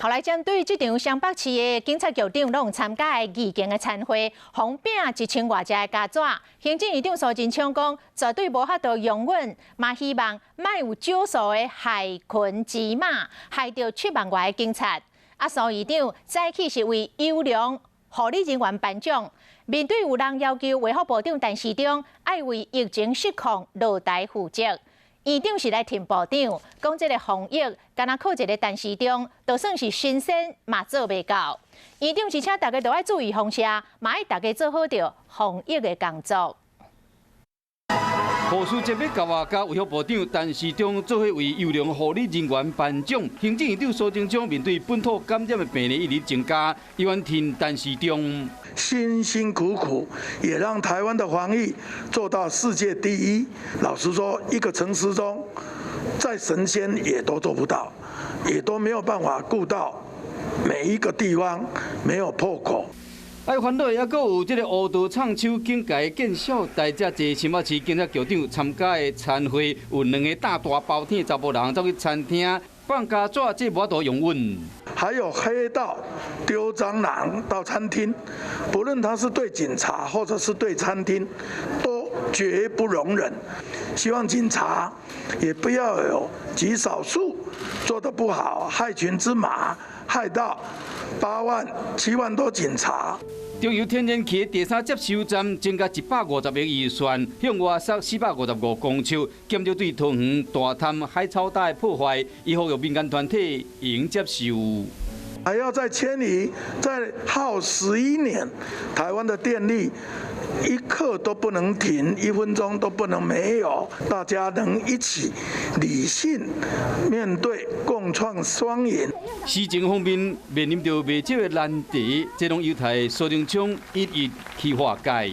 后来针对这场湘北市的警察局长拢参加的义警的餐会，红饼1000外只的加纸，行政院长苏贞昌讲，绝对无法度容忍，嘛希望莫有少数的害群之马，害到7万外的警察。苏院长早起是为优良护理人员颁奖。面对有人要求卫福部长陈时中爱为疫情失控落台负责，院长是来挺部长，讲这个防疫敢若靠一个陈时中，就算是新鲜嘛做袂到。院长是请大家都要注意防射，嘛要大家做好着防疫的工作。护士节要甲我甲卫福部长陈时中做伙为优良护理人员颁奖。行政院长苏贞昌面对本土感染的病例一直增加，伊愿挺陈时中。辛辛苦苦也让台湾的防疫做到世界第一。老实说，一个城市中，再神仙也都做不到，也都没有办法顾到每一个地方没有破口。爱烦恼还阁有这个乌道唱秋警界见笑，大遮济新北市警察局长参加的餐会，有2个大包天查甫人走去餐厅放家纸，这无法度用稳。还有黑道丢蟑螂到餐厅，不论他是对警察或者是对餐厅，都绝不容忍。希望警察也不要有极少数做得不好，害群之马，害到8万、7万多警察。中油天然气第3接收站增加150亿预算，向外塞455公尺，减少对桃园、大潭、海草带的破坏，以呼吁民间团体应接受。还要再迁移，再耗11年，台湾的电力一刻都不能停，1分钟都不能没有。大家能一起理性面对，共创双赢。施政方面面临着未少的难题，这拢由台苏贞昌一一去化解。